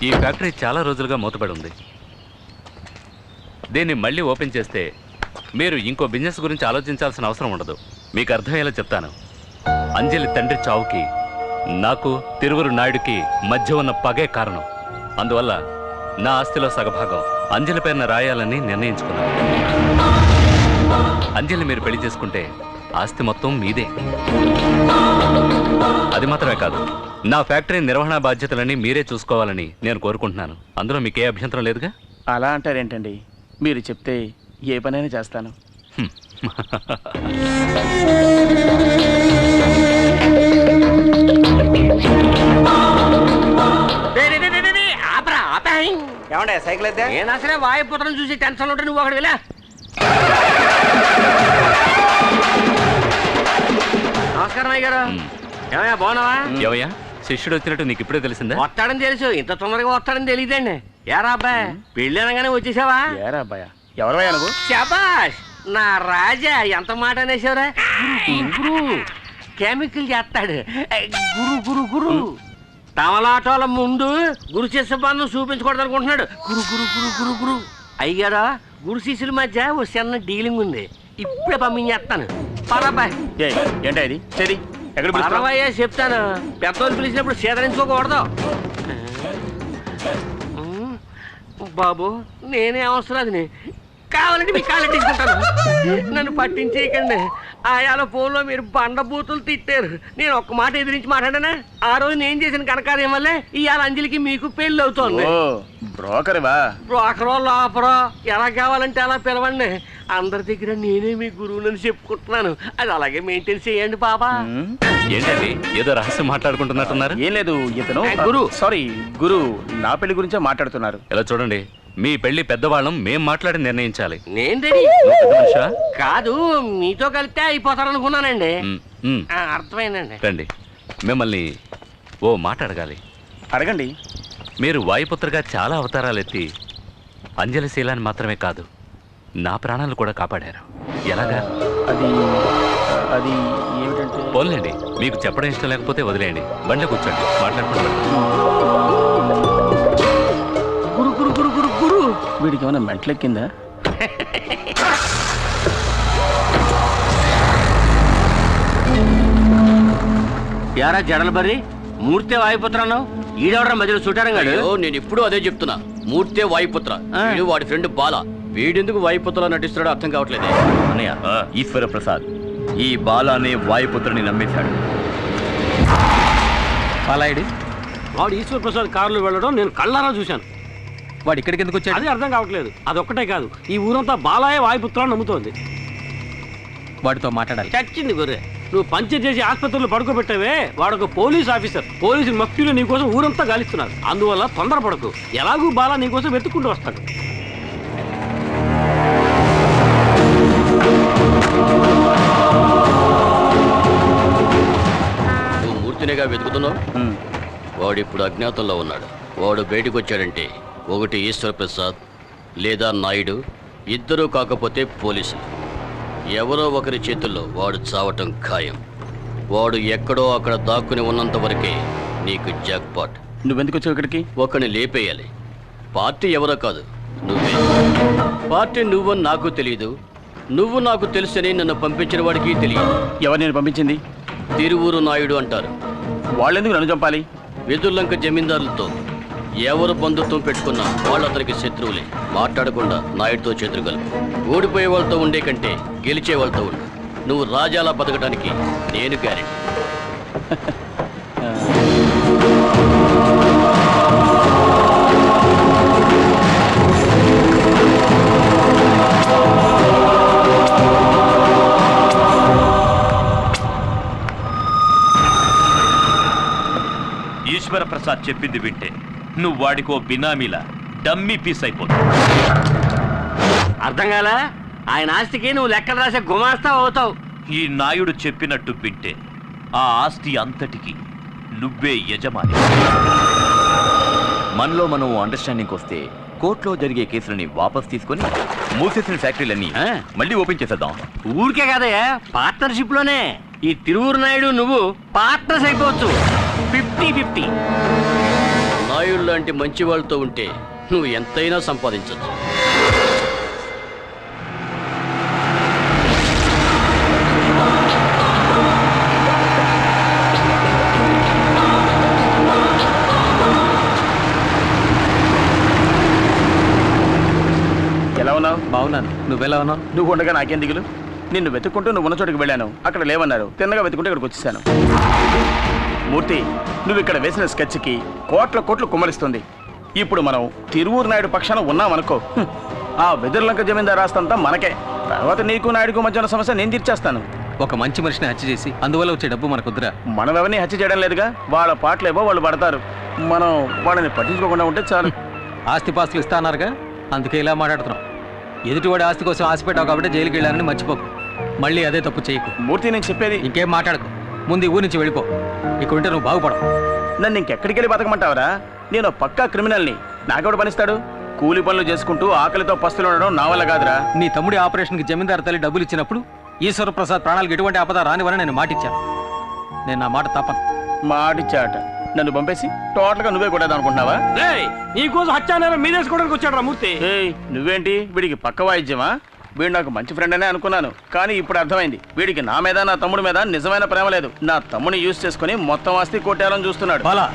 ఈ ఫ్యాక్టరీ చాలా రోజులుగా మూతపడి ఉంది. దీన్ని మళ్ళీ ఓపెన్ చేస్తే మీరు ఇంకో బిజినెస్ గురించి ఆలోచించాల్సిన అవసరం ఉండదు. మీకు అర్థమయ్యేలా చెప్తాను. అంజలి తండ్రి చావుకి నాకు తిరువురు నాయుడుకి మధ్య ఉన్న పగే కారణం. అందువల్ల నా ఆస్తిలో సగభాగం అంజలి పేరున రాయాలని నిర్ణయించుకున్నాను. అంజలి మీరు పెళ్లి చేసుకుంటే ఆస్తి మొత్తం మీదే. అది మాత్రమే కాదు, నా ఫ్యాక్టరీ నిర్వహణ బాధ్యతలని మీరే చూసుకోవాలని నేను కోరుకుంటున్నాను. అందులో మీకే అభ్యంతరం లేదుగా? అలా అంటారేంటండి? మీరు చెప్తే ఏ పనైనా చేస్తాను. ఏమండే సైకిల్ అయితే నేను అసలే వాయుపుత్రం చూసి టెన్షన్ ఉంటే నువ్వు ఒకటి వెళ్ళా. నమస్కారం అయ్య గారు. ఏమయ్యా బాగున్నావా? ఏవయ్యా శిష్యుడు వచ్చినట్టు నీకు ఇప్పుడే తెలిసిందా? వస్తాడని తెలుసు, ఇంత తొందరగా వస్తాడని తెలియదండి. ఏరా అబ్బాయి పెళ్ళి అనగానే వచ్చేసావా? ఏరా అబ్బాయా, ఎవరయ్యా నువ్వు? శబాష్ నా రాజా, ఎంత మాట అనేసావురా. గురు కెమికల్ చేస్తాడు. గురు గురు గురు తమలాటోల ముందు గురు శిష్య బంధం చూపించకూడదు అనుకుంటున్నాడు. గురు గురు గురు గురు గురు అయ్యారా, గురు శిష్యుల మధ్య ఓ చిన్న డీలింగ్ ఉంది. ఇప్పుడే పంపించేస్తాను. పరబాయ్ ఏంటా ఇది? సరే పరవయ్యా చెప్తాను. పెద్దోళ్ళు పిలిచినప్పుడు సేదరించుకోకూడదు. బాబు నేనే అవసరాదిని, కావాలంటే మీ కాళ్ళు తీసుకుంటాను. నన్ను పట్టించేయకండి. ఆయాల ఫోన్లో మీరు బండబూతులు తిట్టారు. నేను ఒక్క మాట ఎదిరించి మాట్లాడానా? ఆ రోజు నేను చేసిన కనకార్యం వల్లే ఇవాళ అంజలికి మీకు పెళ్ళి అవుతోంది. బ్రోకర్వా? బ్రోకరో లోపరో ఎలా కావాలంటే అలా పిలవండి. అందరి దగ్గర నేనే మీ గురువునని చెప్పుకుంటున్నాను. అది అలాగే మెయింటైన్ చేయండి బాబా. ఏంటండి ఏదో రహస్యం మాట్లాడుకుంటున్నట్టున్నారు? ఏం లేదు, ఇతను గురు నా పెళ్లి గురించే మాట్లాడుతున్నారు. ఇలా చూడండి, మీ పెళ్లి పెద్దవాళ్ళం మేం మాట్లాడి నిర్ణయించాలి. నేను కాదు, మీతో కలిస్తే అయిపోతారనుకున్నానండి. అర్థమైందండి. రండి, మిమ్మల్ని ఓ మాట అడగాలి. అడగండి. మీరు వాయుపుత్రగా చాలా అవతారాలు ఎత్తి అంజలి శీలాన్ని మాత్రమే కాదు నా ప్రాణాలు కూడా కాపాడారు. ఎలాగా? అది అది ఏమిటంటే, పోన్లేండి, మీకు చెప్పడం ఇష్టం లేకపోతే వదిలేయండి. బండ్లో కూర్చోండి, మాట్లాడుకుంటాం. గురు గురు గురు గురు గురు వీడికి ఏమైనా మెంటలెక్కిందా? యారా జడలు బర్రి, మూర్తే వాయుపుత్రను ఈడెవడం మధ్యలో చుట్టారం కాదు. నేను ఇప్పుడు అదే చెప్తున్నా. మూర్తే వాయుపుత్ర, వాడి ఫ్రెండ్ బాల. వీడెందుకు వాయుపుత్రలో నటిస్తున్నాడో అర్థం కావట్లేదు. అన్నయ్య, ఈశ్వర ప్రసాద్ ఈ బాల అనే వాయుపుత్రని నమ్మేశాడు. బాలాయుడు వాడు ఈశ్వర ప్రసాద్ కారులో వెళ్ళడం నేను కళ్ళారా చూశాను. వాడు ఇక్కడికి ఎందుకు వచ్చాడు? అది అర్థం కావట్లేదు. అదొక్కటే కాదు, ఈ ఊరంతా బాలాయే వాయుపుత్రాన్ని నమ్ముతోంది. వాడితో మాట్లాడాలి. చచ్చింది గొర్రె. నువ్వు పంచర్ చేసి ఆసుపత్రిలో పడుకోబెట్టావే, వాడొక పోలీస్ ఆఫీసర్. పోలీసు మఫ్తీలో నీకోసం ఊరంతా గాలిస్తున్నారు. అందువల్ల తొందరపడకు. ఎలాగూ బాలా నీకోసం వెతుక్కుంటూ వస్తాడు. నువ్వు మూర్తినిగా వెతుకుతున్నావు. వాడు ఇప్పుడు అజ్ఞాతంలో ఉన్నాడు. వాడు బయటకు వచ్చాడంటే ఒకటి ఈశ్వర ప్రసాద్ లేదా నాయుడు, ఇద్దరూ కాకపోతే పోలీసులు. ఎవరో ఒకరి చేతుల్లో వాడు చావటం ఖాయం. వాడు ఎక్కడో అక్కడ దాక్కుని ఉన్నంత వరకే నీకు జాక్పాట్. నువ్వెందుకు వచ్చావు ఇక్కడికి? ఒకరిని లేపేయాలి. పార్టీ ఎవరో కాదు, నువ్వే. పార్టీ నువ్వని నాకు తెలియదు, నువ్వు నాకు తెలుసని నన్ను పంపించిన వాడికి తెలియదు. ఎవరు నేను పంపించింది? తిరువూరు నాయుడు అంటారు. వాళ్ళెందుకు నన్ను చంపాలి? వెదుర్లంక జమీందారులతో ఎవరు బంధుత్వం పెట్టుకున్నా వాళ్ళు అతనికి శత్రువులే. మాట్లాడకుండా నాయుడుతో చేతులు కలుపు. ఓడిపోయే వాళ్ళతో ఉండే కంటే గెలిచే వాళ్ళతో ఉండు. నువ్వు రాజాలా బతకడానికి నేను గ్యారెంటీ. ఈశ్వర ప్రసాద్ చెప్పింది వింటే నువ్వు వాడికో బినామీలా డమ్మీ పీస్ అయిపోతావు. అర్థం కాలా? ఆయన ఆస్తికి నువ్వు లెక్కలు రాసే గుమాస్తా అవుతావు. ఈ నాయుడు చెప్పినట్టు వింటే ఆ ఆస్తి అంతటికి నువ్వే యజమాని. మనలో మనం అండర్స్టాండింగ్ వస్తే కోర్టులో జరిగే కేసులని వాపస్ తీసుకొని మూసేసిన ఫ్యాక్టరీలన్నీ మళ్ళీ ఓపెన్ చేసేద్దాం. ఊరికే కదయ్యా, పార్ట్నర్షిప్ లోనే. ఈ తిరువురు నాయుడు నువ్వు పార్ట్నర్స్ అయిపోవచ్చు. 50-50. నాయుడు లాంటి మంచి వాళ్ళతో ఉంటే నువ్వు ఎంతైనా సంపాదించవచ్చు. ఎలా ఉన్నావు? బాగున్నాను. నువ్వెలా ఉన్నావు? నువ్వు ఉండగా నాకేం దిగులు? నిన్ను వెతుక్కుంటూ నువ్వు ఉన్న చోటుకి వెళ్ళాను, అక్కడ లేవన్నారు. తిన్నగా వెతుకుంటూ ఇక్కడికి వచ్చేసాను. మూర్తి, నువ్వు ఇక్కడ వేసిన స్కెచ్కి కోట్ల కుమ్మరిస్తుంది. ఇప్పుడు మనం తిరువూరు నాయుడు పక్షాన ఉన్నామనుకో, ఆ వెదుర్లంక జమీందార్ ఆస్తంతా మనకే. తర్వాత నీకు నాయుడుకు మధ్య ఉన్న సమస్య నేను తీర్చేస్తాను. ఒక మంచి మనిషిని హత్య చేసి అందువల్ల వచ్చే డబ్బు మనకొద్దురా. మనం ఎవరిని హత్య చేయడం లేదుగా. వాళ్ళ పాటలేవో వాళ్ళు పడతారు, మనం వాళ్ళని పట్టించుకోకుండా ఉంటే చాలు. ఆస్తిపాస్తులు ఇస్తా అన్నారుగా, అందుకే ఇలా మాట్లాడుతున్నాం. ఎదుటివాడి ఆస్తి కోసం ఆశపెట్టావు కాబట్టి జైలుకి వెళ్ళానని మర్చిపోకు. మళ్ళీ అదే తప్పు చేయకు. మూర్తి, నేను చెప్పేది ఇంకేం మాట్లాడకు. ముందు ఈ ఊరి నుంచి వెళ్ళిపో. ఇక్కడ ఉంటే నువ్వు బాగుపడవు. నన్ను ఇంకెక్కడికి వెళ్ళి బతకమంటావరా? నేను పక్కా క్రిమినల్ని. నాకెవడు పనిస్తాడు? కూలి పనులు చేసుకుంటూ ఆకలితో పస్తులు ఉండడం నా వల్ల కాదురా. నీ తమ్ముడి ఆపరేషన్కి జమీందారు తల్లి డబ్బులు ఇచ్చినప్పుడు ఈశ్వరప్రసాద్ ప్రాణాలకు ఎటువంటి ఆపద రానివని నేను మాటిచ్చాను. నేను నా మాట తప్పను. మాటిచ్చాట. నన్ను పంపేసి టోటల్గా నువ్వే కొట్టేది అనుకుంటున్నావా? నీకోసం హత్యానేరం మీదేసుకోవడానికి వచ్చాడు రా మూర్తి. ఏయ్, నువ్వేంటి వీడికి పక్క వాయిద్యమా? వీడు నాకు మంచి ఫ్రెండ్ అనే అనుకున్నాను, కానీ ఇప్పుడు అర్థమైంది వీడికి నా మీద నా తమ్ముడి మీద నిజమైన ప్రేమ లేదు. నా తమ్ముని యూజ్ చేసుకుని మొత్తం ఆస్తి కొట్టేయాలని చూస్తున్నాడు. బాలా,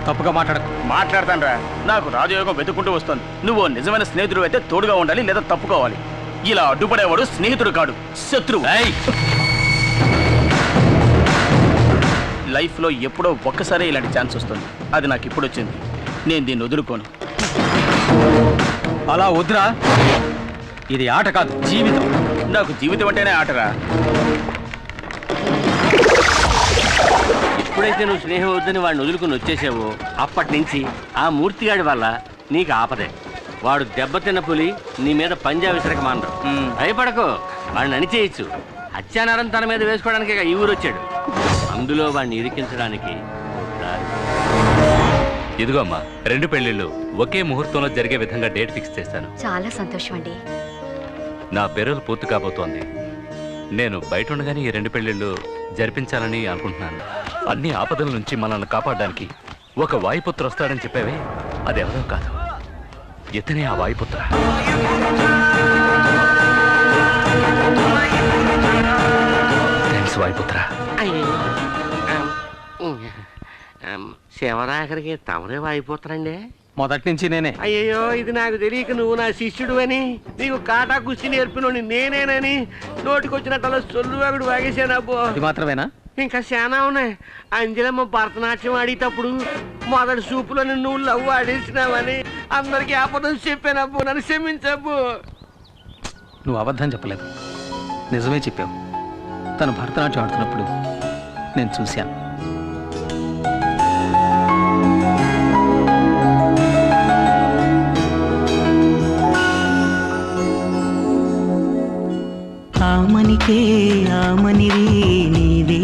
తప్పుగా మాట్లాడకు. మాట్లాడతాను రా. నాకు రాజయోగం వెతుక్కుంటూ వస్తుంది. నువ్వు నిజమైన స్నేహితుడు అయితే తోడుగా ఉండాలి, లేదా తప్పుకోవాలి. ఇలా అడ్డుపడేవాడు స్నేహితుడు కాడు, శత్రువు. లైఫ్లో ఎప్పుడో ఒక్కసారి ఇలాంటి ఛాన్స్ వస్తుంది. అది నాకు ఇప్పుడు వచ్చింది. నేను దీన్ని వదులుకోను. అలా వద్దురా. ఇది ఆట కాదు, జీవితం. నాకు జీవితం అంటేనే ఆటరా. ఎప్పుడైతే నువ్వు స్నేహం వద్దని వాడిని వదులుకుని వచ్చేసావో అప్పటి నుంచి ఆ మూర్తిగాడి వల్ల నీకు ఆపదే. వాడు దెబ్బతిన్న పులి నీ మీద పంజా విసరక మానరు. భయపడకు, వాడిని అణిచేయచ్చు. హత్యానేరం తన మీద వేసుకోవడానికి ఈ ఊరు వచ్చాడు. అందులో వాడిని ఇరికించడానికి ఇదిగో అమ్మా, 2 పెళ్లిళ్ళు ఒకే ముహూర్తంలో జరిగే విధంగా డేట్ ఫిక్స్ చేశాను. చాలా సంతోషం అండి. నా పెరులు పూర్తి కాబోతోంది. నేను బయట ఉండగానే ఈ 2 పెళ్లిళ్ళు జరిపించాలని అనుకుంటున్నాను. అన్ని ఆపదల నుంచి మనల్ని కాపాడడానికి ఒక వాయుపుత్ర వస్తాడని చెప్పేవే, అది ఎవరో కాదు, ఇతనే ఆ వాయుపుత్ర. థ్యాంక్స్ వాయుపుత్ర. శివరాఖరికి తమరే వాయిపోతారండి. మొదటి నుంచి నేనే. అయ్యయ్యో, ఇది నాకు తెలియక నువ్వు నా శిష్యుడు అని, నీకు కాటా కుస్తీ నేర్పినోని నేనేనని నోటికొచ్చినట్టు సొల్లువాగుడు వాగేసానబ్బో. అది మాత్రమేనా? ఇంకా చాలా ఉన్నాయి. అంజలమ్మ భరతనాట్యం ఆడేటప్పుడు మొదటి సూపులో నువ్వు లవ్ ఆడేసినావని అందరికీ అబద్ధం చెప్పానబ్బు. నన్ను క్షమించబ్బు. నువ్వు అబద్ధం చెప్పలేదు, నిజమే చెప్పావు. తను భరతనాట్యం ఆడుతున్నప్పుడు నేను చూశాను. ఆమనికే ఆమనిరి